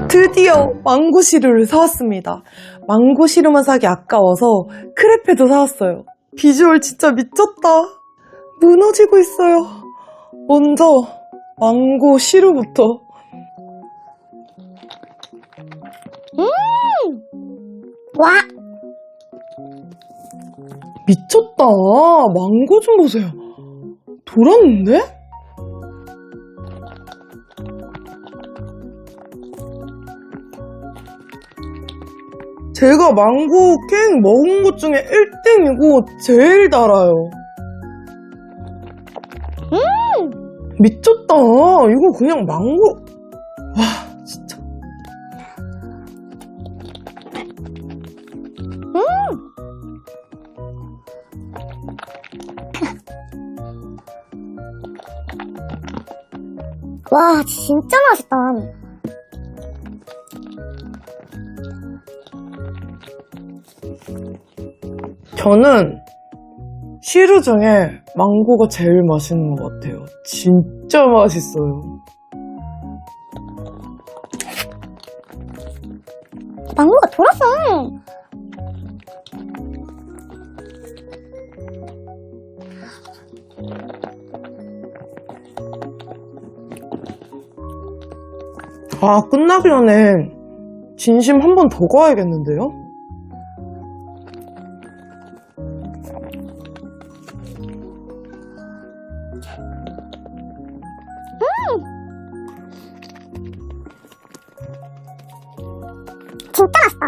드디어 망고 시루를 사왔습니다. 망고 시루만 사기 아까워서 크레페도 사왔어요. 비주얼 진짜 미쳤다. 무너지고 있어요. 먼저 망고 시루부터. 와! 미쳤다. 망고 좀 보세요. 돌았는데? 제가 망고 케이크 먹은 것 중에 1등이고 제일 달아요. 미쳤다. 이거 그냥 망고. 와, 진짜. 와, 진짜 맛있다. 저는 시루 중에 망고가 제일 맛있는 것 같아요. 진짜 맛있어요. 망고가 돌았어. 아, 끝나기 전에 진심 한 번 더 가야겠는데요? 진짜 맛있다.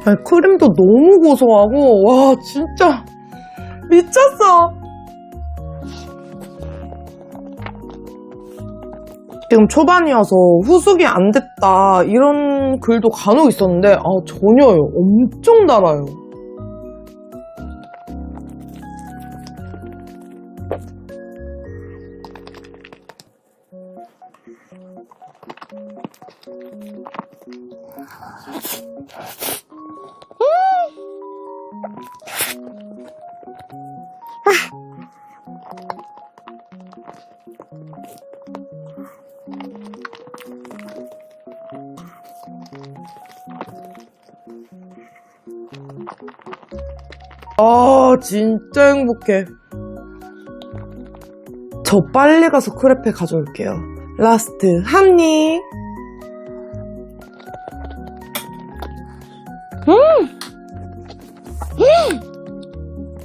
아니, 크림도 너무 고소하고, 와, 진짜 미쳤어. 지금 초반이어서 후숙이 안 됐다 이런 글도 간혹 있었는데 전혀요. 엄청 달아요. 아, 진짜 행복해. 저 빨리 가서 크레페 가져올게요. 라스트 한 입.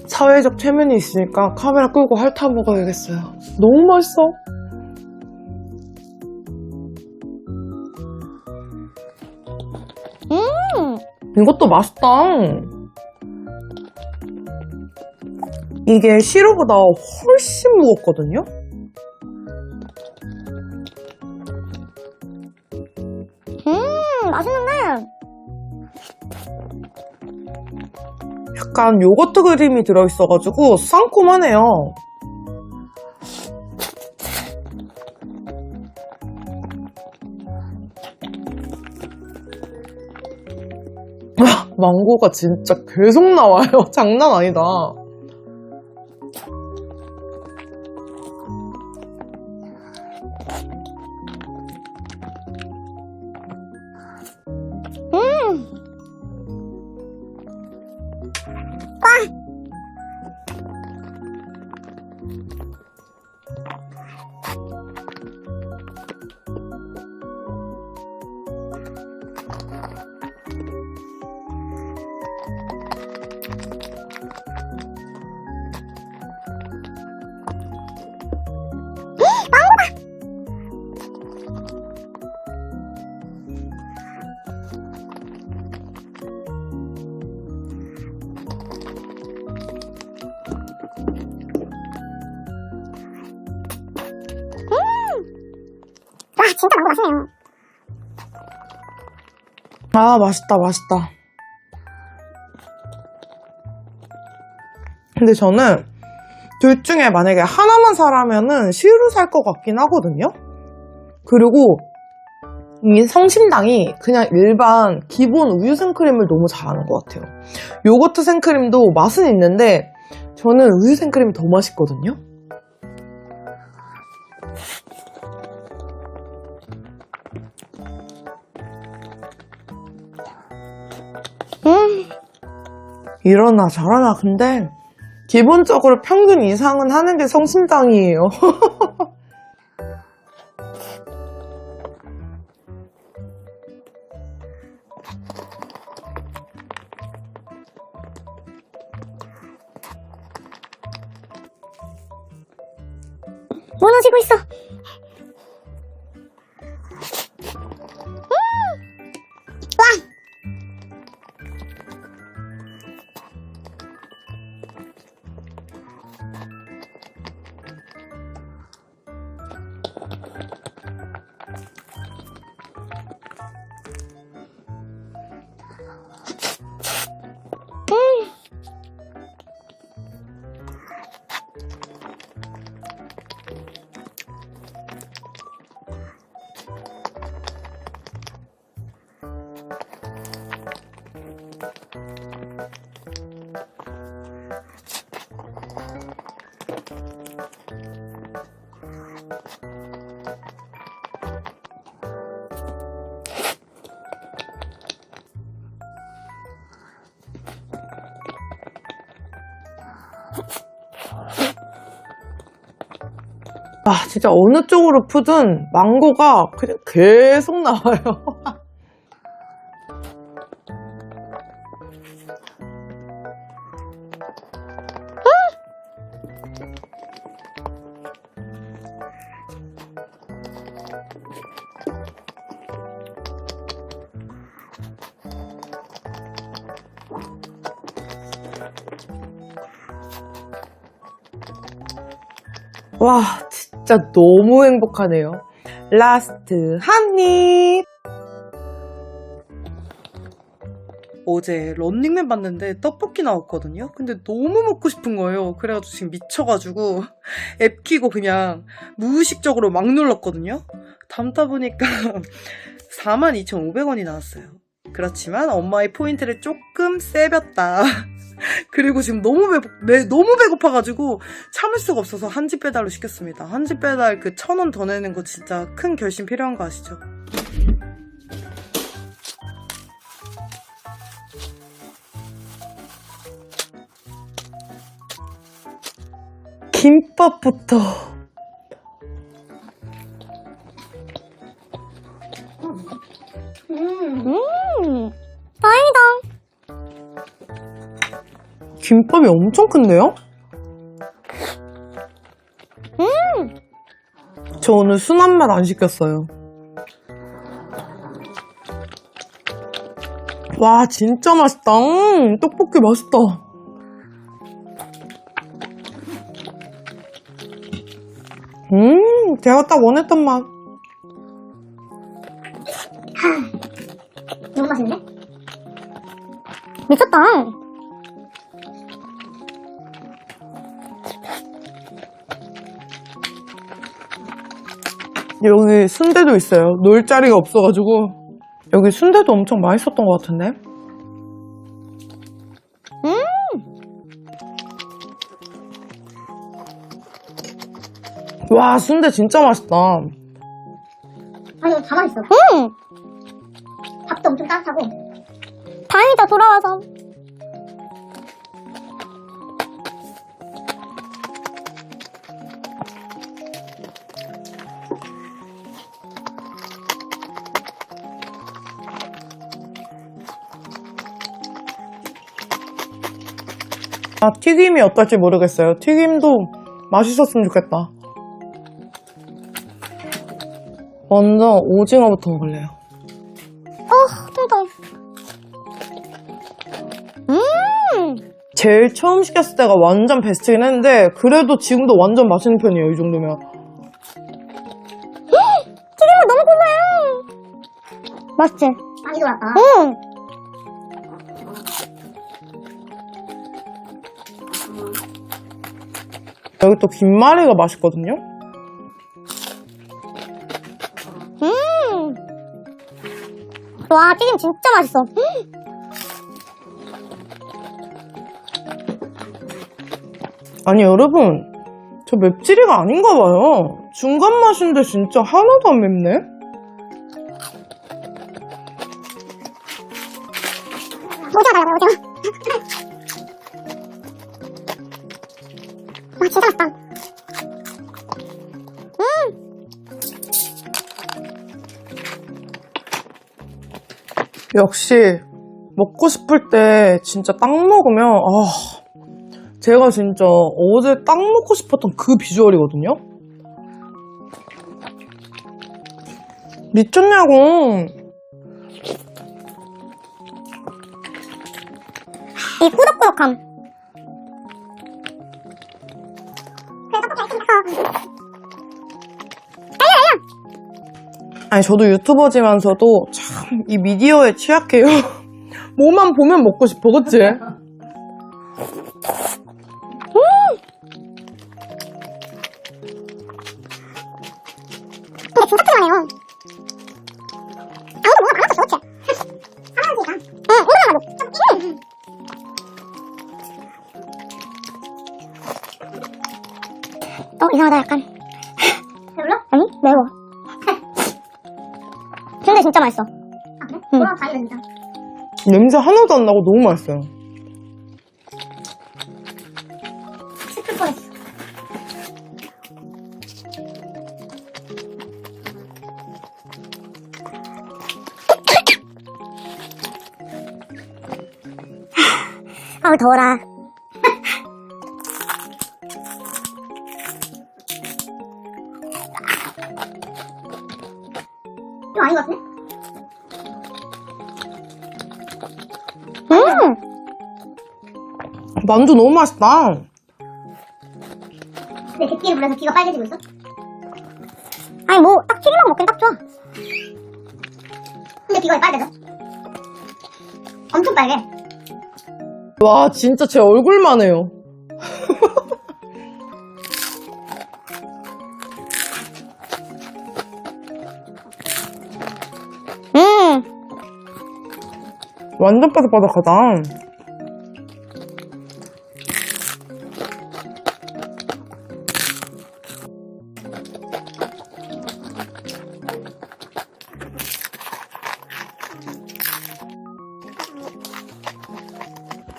사회적 체면이 있으니까 카메라 끄고 핥아 먹어야겠어요. 너무 맛있어. 이것도 맛있다. 이게 시루보다 훨씬 무겁거든요? 맛있는데? 약간 요거트 그림이 들어있어가지고 상콤하네요. 망고가 진짜 계속 나와요. 장난 아니다. 진짜 망고 맛있네요. 아, 맛있다, 맛있다. 근데 저는 둘 중에 만약에 하나만 사라면은 시우를 살 것 같긴 하거든요? 그리고 이 성심당이 그냥 일반 기본 우유 생크림을 너무 잘하는 것 같아요. 요거트 생크림도 맛은 있는데 저는 우유 생크림이 더 맛있거든요? 이러나 저러나 근데 기본적으로 평균 이상은 하는 게 성심당이에요. 무너지고 있어. 와! 아, 진짜 어느 쪽으로 푸든 망고가 그냥 계속 나와요. 와, 진짜 너무 행복하네요. 라스트 한 입! 어제 런닝맨 봤는데 떡볶이 나왔거든요? 근데 너무 먹고 싶은 거예요. 그래가지고 지금 미쳐가지고 앱 키고 그냥 무의식적으로 막 눌렀거든요? 담다 보니까 42,500원이 나왔어요. 그렇지만 엄마의 포인트를 조금 세볐다. 그리고 지금 너무 배고파가지고 참을 수가 없어서 한집 배달로 시켰습니다. 한집 배달 그 1,000원 더 내는 거 진짜 큰 결심 필요한 거 아시죠? 김밥부터. 다행이다. 김밥이 엄청 큰데요? 저 오늘 순한 맛 안 시켰어요. 와, 진짜 맛있다. 떡볶이 맛있다. 제가 딱 원했던 맛. 너무 맛있는데? 미쳤다. 여기 순대도 있어요. 놓을 자리가 없어가지고. 여기 순대도 엄청 맛있었던 것 같은데? 와, 순대 진짜 맛있다. 아니, 다 맛있어. 밥도 엄청 따뜻하고. 다행이다, 돌아와서. 아, 튀김이 어떨지 모르겠어요. 튀김도 맛있었으면 좋겠다. 먼저 오징어부터 먹을래요. 통통. 제일 처음 시켰을 때가 완전 베스트긴 했는데 그래도 지금도 완전 맛있는 편이에요. 이 정도면. 튀김물 너무 맛있지? 많이 돌았다. 여기 또 김말이가 맛있거든요? 와, 튀김 진짜 맛있어. 아니 여러분, 저 맵찔이가 아닌가 봐요. 중간 맛인데 진짜 하나도 안 맵네? 오징어 달라고, 오징어. 와, 진짜 맛있다. 역시 먹고 싶을 때 진짜 딱 먹으면 제가 진짜 어제 딱 먹고 싶었던 그 비주얼이거든요? 미쳤냐고. 이 꾸덕꾸덕함. 그래, 떡볶이 맛있어. 아니 저도 유튜버지만서도 참 이 미디어에 취약해요. 뭐만 보면 먹고 싶어, 그치? 근데 진짜 편하네요. 아무도 뭐가 많았어, 그치? 하나씩이랑. 응, 이거만 봐도. 이상하다, 약간. 배불러? 아니, 매워. 근데 진짜 맛있어. 아, 그래? 응. 그럼 다행이다, 진짜. 냄새 하나도 안 나고 너무 맛있어요. 시킬 뻔했어. 아우, 더워라. 이거 아닌 것 같은데? 만두 너무 맛있다. 내 객기를 불러서 귀가 빨개지고 있어? 아니 뭐 딱 튀김만 먹긴 딱 좋아. 근데 귀가 왜 빨개져? 엄청 빨개. 와 진짜 제 얼굴만 해요. 완전 바삭바삭하다.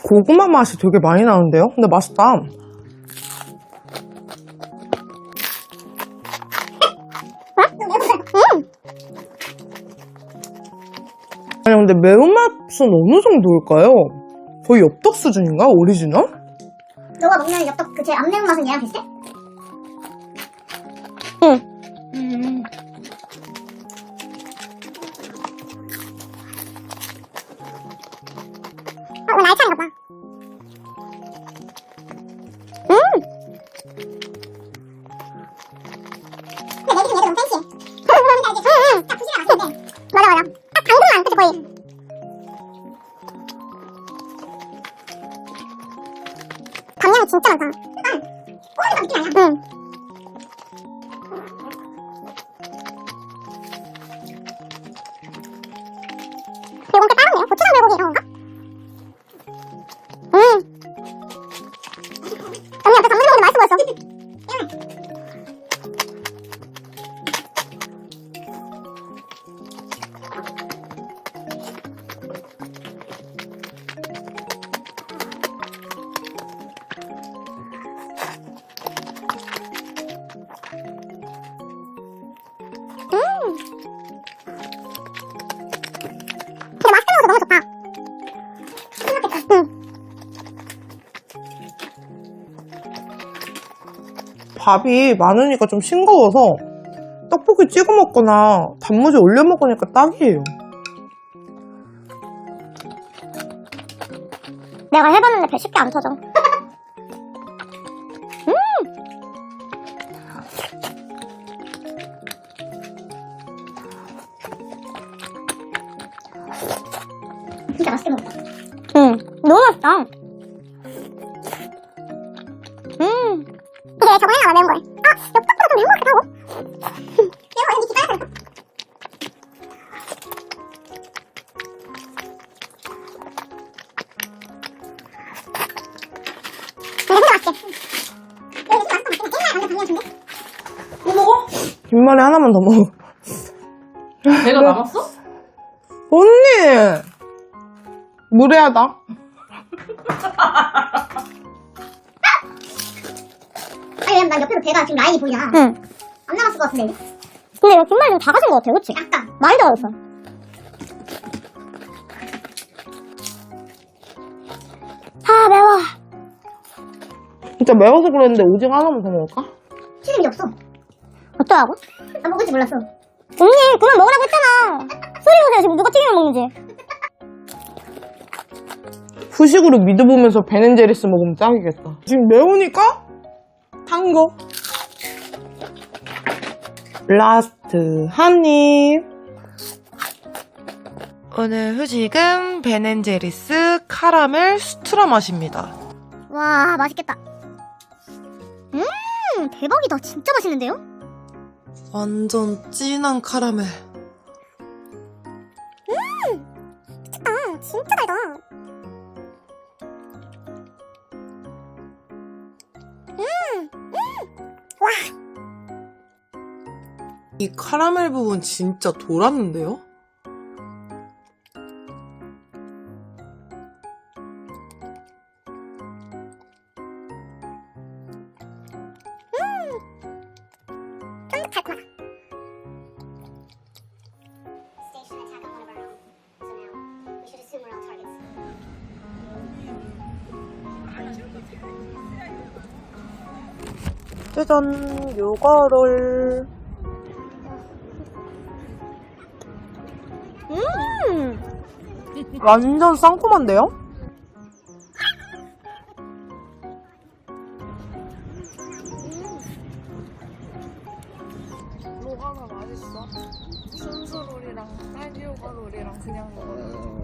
고구마 맛이 되게 많이 나는데요? 근데 맛있다. 아니 근데 매운맛은 어느 정도일까요? 거의 엽떡 수준인가? 오리지널? 너가 먹는 엽떡 그 제일 안 매운 맛은 얘랑 비슷해? 응. 이건 알차인가 봐. 근데 내 기준 얘도 너무 팬시해. 그러니까 이제 딱 부시가 맛있는데. 맞아. 딱 당근만, 그치 거의. 감량이 진짜 많다. 꼬리가 느낌 아니야? 응. 이건 꽤 다른데요? 고추장 불고기 이런 건가? 언니 앞에 감자 먹으면 맛있어 보였어. 근데 맛있게 먹어서 너무 좋다. 생각했다. 밥이 많으니까 좀 싱거워서 떡볶이 찍어 먹거나 단무지 올려 먹으니까 딱이에요. 내가 해봤는데 배 쉽게 안 터져. 진짜 맛있게 먹었다. 응, 너무 맛있다. 이게 저거 하나 매운 거래. 아, 엽떡보다 더 매운 것 같기도 하고. 매운 거 왠지 기뻐요. 김말이 하나만 더 먹어. 내가 남았어? 언니! 무례하다. 아니, 왜냐면 난 옆에서 배가 지금 라인이 보이잖아. 응. 안 남았을 것 같은데, 이게? 근데 이거 김말이 좀 작아진 것 같아, 그치? 약간. 많이 작아졌어. 아, 매워. 진짜 매워서 그랬는데 오징어 하나만 더 먹을까? 튀김이 없어. 어쩌라고? 나 먹을지 몰랐어. 언니, 그만 먹으라고 했잖아. 소리 보세요, 지금 누가 튀김을 먹는지. 후식으로 믿어보면서 베넨제리스 먹으면 짱이겠다. 지금 매우니까 탄 거. 라스트 한 입. 오늘 후식은 베넨제리스 카라멜 스트라 맛입니다. 와, 맛있겠다. 대박이다. 진짜 맛있는데요? 완전 진한 카라멜. 미쳤다. 진짜 달다. 이 카라멜 부분 진짜 돌았는데요? 달콤하다. 짜잔, 요거를. 완전 상큼한데요? 로가가 맛있어. 순수롤이랑 딸기오가롤이랑 그냥 먹어요.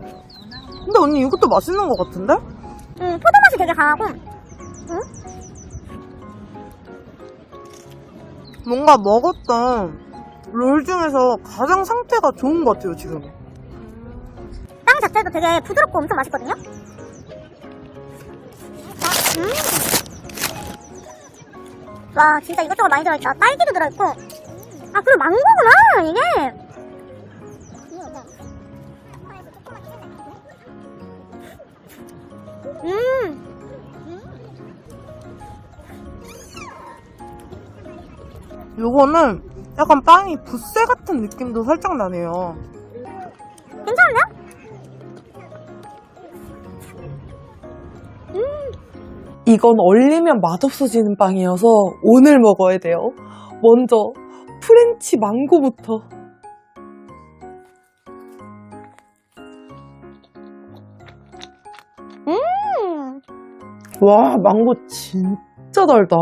근데 언니 이것도 맛있는 것 같은데? 포도맛이 되게 강하고. 뭔가 먹었던 롤 중에서 가장 상태가 좋은 것 같아요, 지금. 빵 자체도 되게 부드럽고 엄청 맛있거든요? 와, 진짜 이것저것 많이 들어있다. 딸기도 들어있고. 아, 그리고 망고구나, 이게. 요거는 약간 빵이 붓새 같은 느낌도 살짝 나네요. 괜찮은데요? 이건 얼리면 맛없어지는 빵이어서 오늘 먹어야 돼요. 먼저 프렌치 망고부터. 와, 망고 진짜 달다.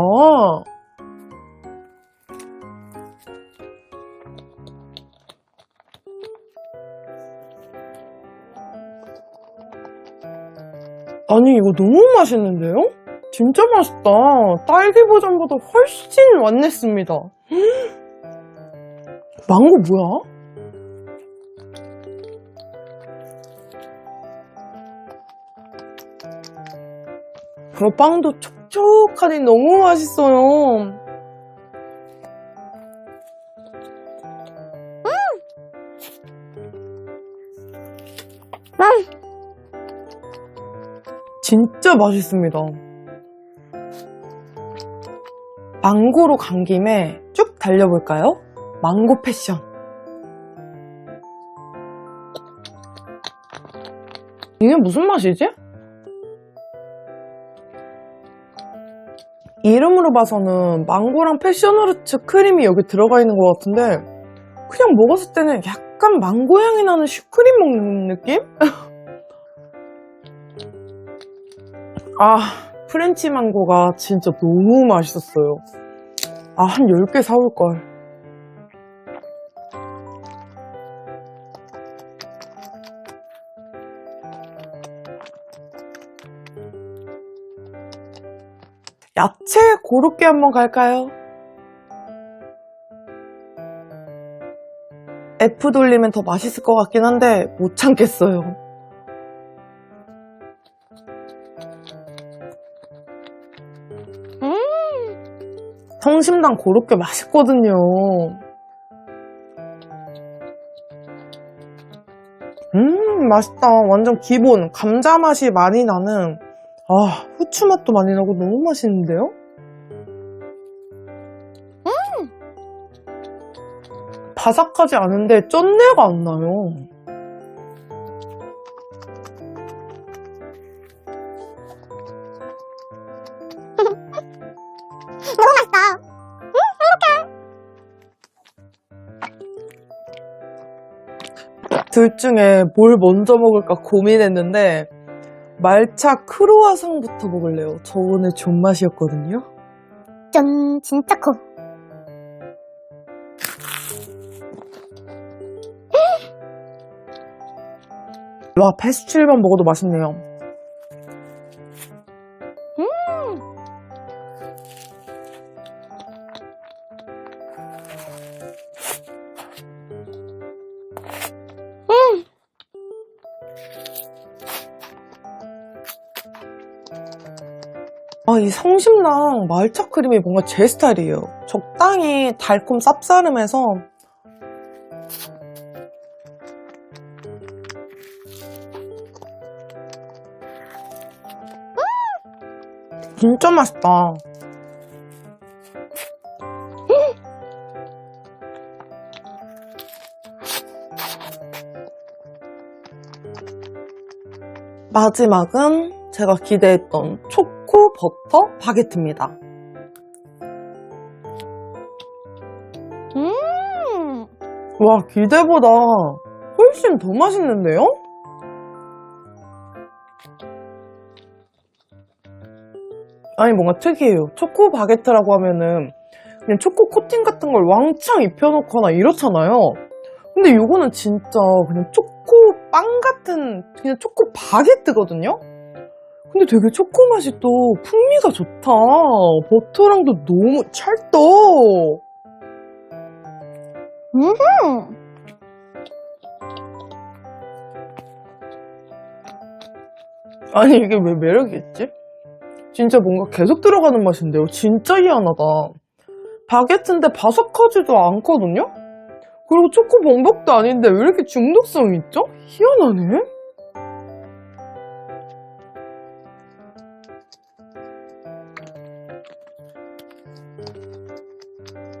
아니, 이거 너무 맛있는데요? 진짜 맛있다. 딸기 버전보다 훨씬 완냈습니다. 망고 뭐야? 빵도 촉촉하니 너무 맛있어요. 진짜 맛있습니다. 망고로 간 김에 쭉 달려볼까요? 망고 패션. 이게 무슨 맛이지? 이름으로 봐서는 망고랑 패션후르츠 크림이 여기 들어가 있는 것 같은데 그냥 먹었을 때는 약간 망고 향이 나는 슈크림 먹는 느낌? 아, 프렌치 망고가 진짜 너무 맛있었어요. 아, 한 10개 사올걸. 야채 고로케 한번 갈까요? F 돌리면 더 맛있을 것 같긴 한데 못 참겠어요. 성심당 고로케 맛있거든요. 맛있다. 완전 기본 감자 맛이 많이 나는, 후추 맛도 많이 나고 너무 맛있는데요? 바삭하지 않은데 쩐내가 안 나요. 너무 맛있다. 둘 중에 뭘 먼저 먹을까 고민했는데 말차 크로와상부터 먹을래요. 저 오늘 존맛이었거든요. 짠, 진짜 커. 와, 페스츄리만 먹어도 맛있네요. 이 성심당 말차 크림이 뭔가 제 스타일이에요. 적당히 달콤 쌉싸름해서 진짜 맛있다. 마지막은 제가 기대했던 초코 버터 바게트입니다. 와, 기대보다 훨씬 더 맛있는데요? 아니, 뭔가 특이해요. 초코 바게트라고 하면은 그냥 초코 코팅 같은 걸 왕창 입혀놓거나 이렇잖아요. 근데 이거는 진짜 그냥 초코빵 같은 그냥 초코 바게트거든요? 근데 되게 초코 맛이 또 풍미가 좋다. 버터랑도 너무 찰떡. 아니, 이게 왜 매력이 있지? 진짜 뭔가 계속 들어가는 맛인데요. 진짜 희한하다. 바게트인데 바삭하지도 않거든요? 그리고 초코 범벅도 아닌데 왜 이렇게 중독성이 있죠? 희한하네.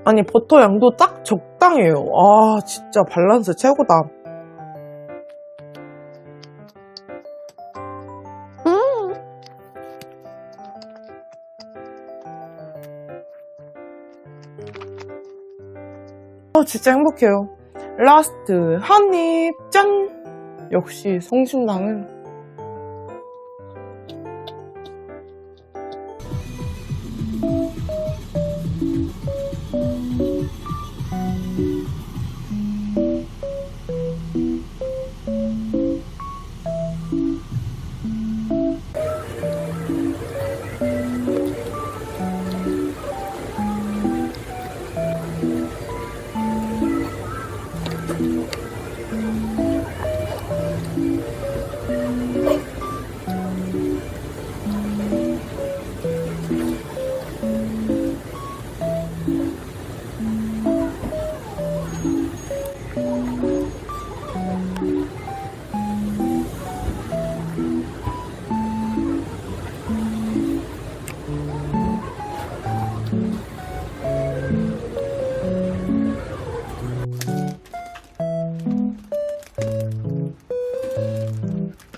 아니, 버터 양도 딱 적당해요. 진짜 밸런스 최고다. 진짜 행복해요. 라스트 한입 짠! 역시 성심당은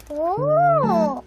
오.